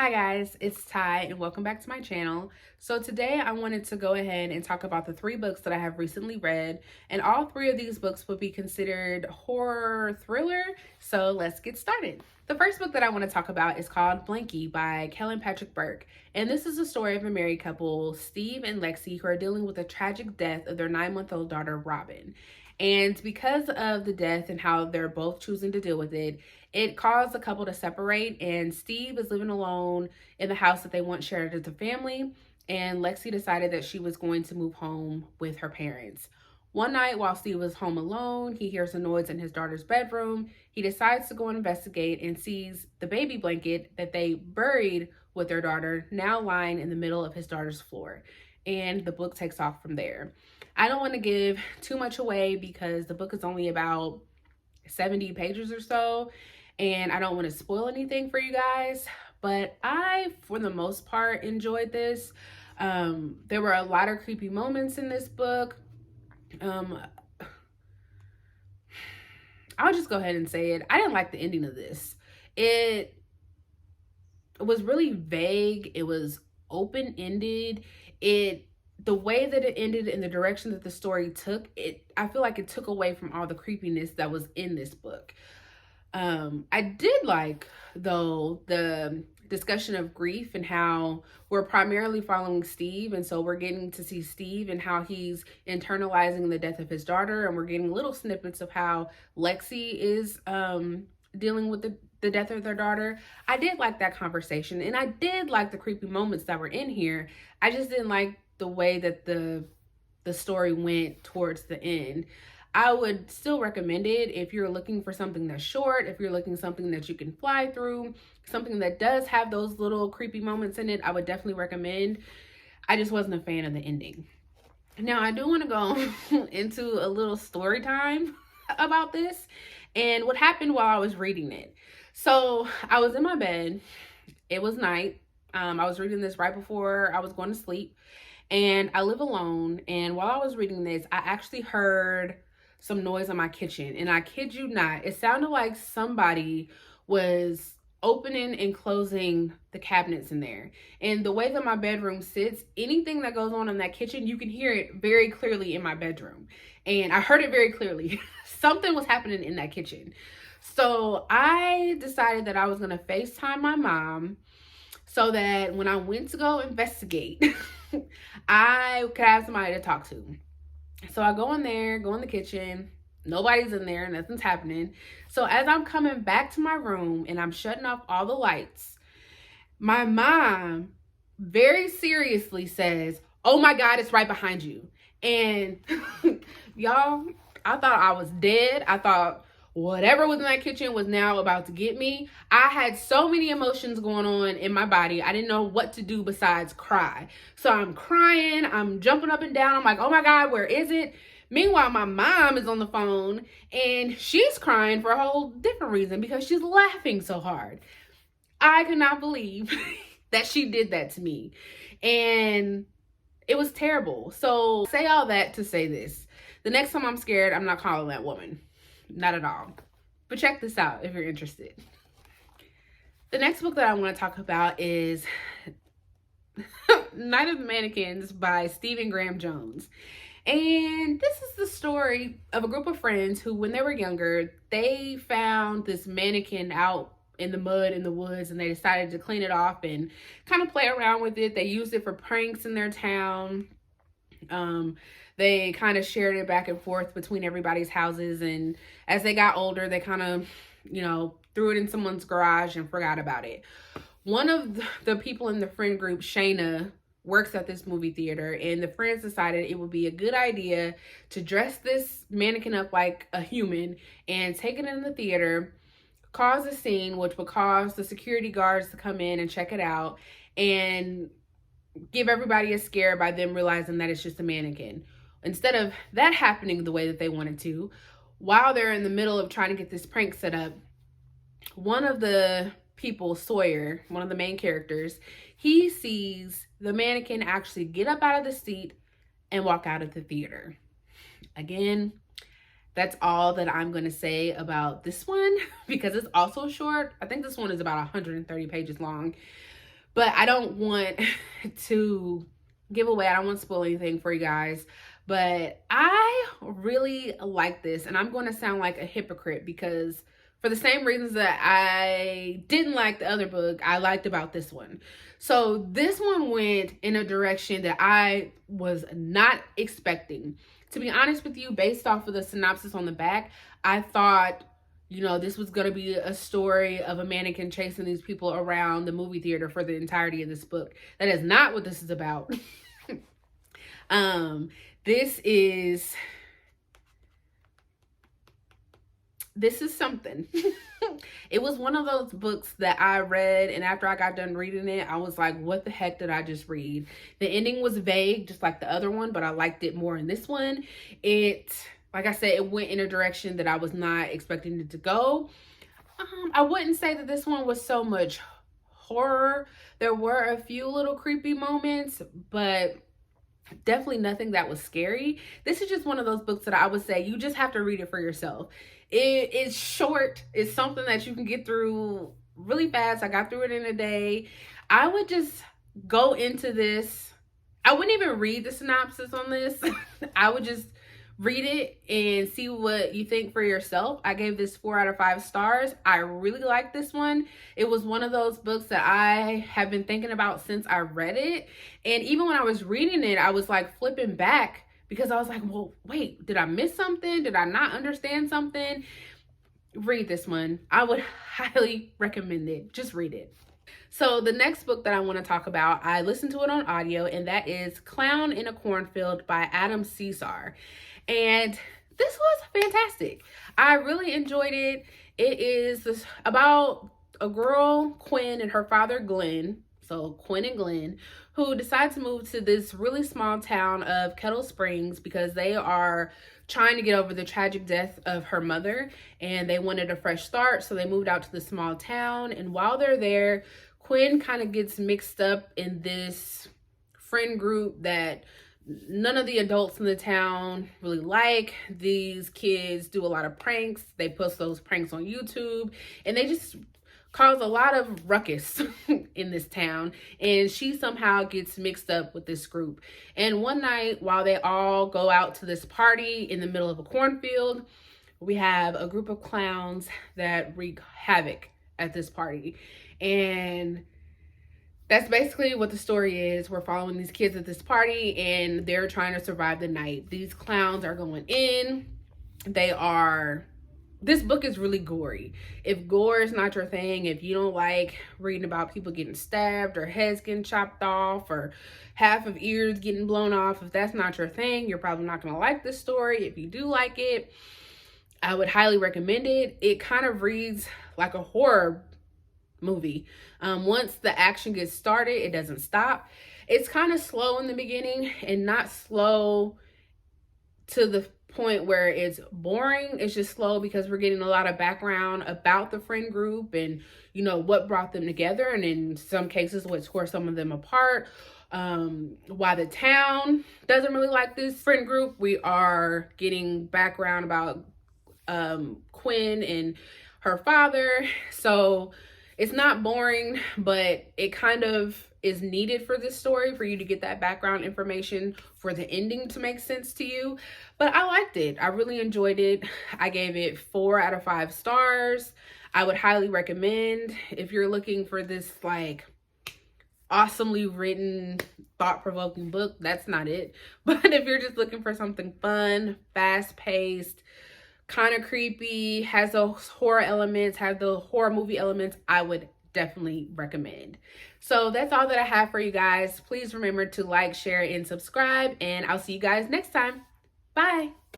Hi guys, it's Ty and welcome back to my channel. So today I wanted to go ahead and talk about the 3 books that I have recently read, and all 3 of these books would be considered horror thriller. So let's get started. The first book that I want to talk about is called Blanky by Kellen Patrick Burke, and this is the story of a married couple, Steve and Lexi, who are dealing with the tragic death of their 9-month-old daughter, Robin. And because of the death and how they're both choosing to deal with it, it caused the couple to separate, and Steve is living alone in the house that they once shared as a family, and Lexi decided that she was going to move home with her parents. One night while Steve was home alone, he hears a noise in his daughter's bedroom. He decides to go and investigate and sees the baby blanket that they buried with their daughter now lying in the middle of his daughter's floor. And the book takes off from there. I don't want to give too much away because the book is only about 70 pages or so, and I don't want to spoil anything for you guys, but I, for the most part, enjoyed this. There were a lot of creepy moments in this book. I'll just go ahead and say it. I didn't like the ending of this. It was really vague. It was open-ended. The way that it ended and the direction that the story took, I feel like it took away from all the creepiness that was in this book. I did like, though, the discussion of grief and how we're primarily following Steve, and so we're getting to see Steve and how he's internalizing the death of his daughter, and we're getting little snippets of how Lexi is dealing with the death of their daughter. I did like that conversation, and I did like the creepy moments that were in here. I just didn't like the way that the story went towards the end. I would still recommend it if you're looking for something that's short, if you're looking for something that you can fly through, something that does have those little creepy moments in it. I would definitely recommend. I just wasn't a fan of the ending. Now, I do want to go into a little story time about this and what happened while I was reading it. So I was in my bed. It was night. I was reading this right before I was going to sleep. And I live alone, and while I was reading this, I actually heard some noise in my kitchen, and I kid you not, it sounded like somebody was opening and closing the cabinets in there. And the way that my bedroom sits, anything that goes on in that kitchen, you can hear it very clearly in my bedroom. And I heard it very clearly. Something was happening in that kitchen. So I decided that I was going to FaceTime my mom so that when I went to go investigate, I could have somebody to talk to. So I go in there, go in the kitchen. Nobody's in there. Nothing's happening. So as I'm coming back to my room and I'm shutting off all the lights, my mom very seriously says, "Oh my God, it's right behind you." And y'all, I thought I was dead. I thought whatever was in that kitchen was now about to get me. I had so many emotions going on in my body. I didn't know what to do besides cry. So I'm crying. I'm jumping up and down. I'm like, oh my God, where is it? Meanwhile, my mom is on the phone and she's crying for a whole different reason because she's laughing so hard. I could not believe that she did that to me. And it was terrible. So say all that to say this. The next time I'm scared, I'm not calling that woman. Not at all. But check this out if you're interested. The next book that I want to talk about is Night of the Mannequins by Stephen Graham Jones. And this is the story of a group of friends who, when they were younger, they found this mannequin out in the mud in the woods, and they decided to clean it off and kind of play around with it. They used it for pranks in their town. They kind of shared it back and forth between everybody's houses, and as they got older, they kind of, threw it in someone's garage and forgot about it. One of the people in the friend group, Shayna, works at this movie theater, and the friends decided it would be a good idea to dress this mannequin up like a human and take it in the theater, cause a scene, which would cause the security guards to come in and check it out, and give everybody a scare by them realizing that it's just a mannequin. Instead of that happening the way that they wanted to, while they're in the middle of trying to get this prank set up, one of the people, Sawyer, one of the main characters, he sees the mannequin actually get up out of the seat and walk out of the theater. Again, that's all that I'm going to say about this one because it's also short. I think this one is about 130 pages long. But I don't want to give away, I don't want to spoil anything for you guys. But I really like this, and I'm going to sound like a hypocrite because for the same reasons that I didn't like the other book, I liked about this one. So this one went in a direction that I was not expecting. To be honest with you, based off of the synopsis on the back, I thought, this was going to be a story of a mannequin chasing these people around the movie theater for the entirety of this book. That is not what this is about. um, this is something. It was one of those books that I read, and after I got done reading it, I was like, what the heck did I just read? The ending was vague, just like the other one, but I liked it more in this one. Like I said, it went in a direction that I was not expecting it to go. I wouldn't say that this one was so much horror. There were a few little creepy moments, but definitely nothing that was scary. This is just one of those books that I would say you just have to read it for yourself. It is short. It's something that you can get through really fast. I got through it in a day. I would just go into this. I wouldn't even read the synopsis on this. I would just read it and see what you think for yourself. I gave this 4 out of 5 stars. I really like this one. It was one of those books that I have been thinking about since I read it. And even when I was reading it, I was like flipping back because I was like, well, wait, did I miss something? Did I not understand something? Read this one. I would highly recommend it. Just read it. So the next book that I want to talk about, I listened to it on audio, and that is Clown in a Cornfield by Adam Cesar. And this was fantastic. I really enjoyed it. It is about a girl, Quinn, and her father, Glenn. So Quinn and Glenn, who decide to move to this really small town of Kettle Springs because they are trying to get over the tragic death of her mother, and they wanted a fresh start. So they moved out to the small town. And while they're there, Quinn kind of gets mixed up in this friend group that none of the adults in the town really like. These kids do a lot of pranks. They post those pranks on YouTube, and they just cause a lot of ruckus in this town. And she somehow gets mixed up with this group. And one night, while they all go out to this party in the middle of a cornfield, we have a group of clowns that wreak havoc at this party. And that's basically what the story is. We're following these kids at this party, and they're trying to survive the night. These clowns are going in. This book is really gory. If gore is not your thing, if you don't like reading about people getting stabbed or heads getting chopped off or half of ears getting blown off, if that's not your thing, you're probably not going to like this story. If you do like it, I would highly recommend it. It kind of reads like a horror movie. Once the action gets started, it doesn't stop. It's kind of slow in the beginning, and not slow to the point where it's boring. It's just slow because we're getting a lot of background about the friend group and what brought them together, and in some cases what tore some of them apart. Why the town doesn't really like this friend group. We are getting background about Quinn and her father. So it's not boring, but it kind of is needed for this story for you to get that background information for the ending to make sense to you. But I liked it. I really enjoyed it. I gave it 4 out of 5 stars. I would highly recommend if you're looking for this like awesomely written, thought-provoking book. That's not it. But if you're just looking for something fun, fast-paced, kind of creepy, has those horror elements, has the horror movie elements, I would definitely recommend. So that's all that I have for you guys. Please remember to like, share, and subscribe, and I'll see you guys next time. Bye.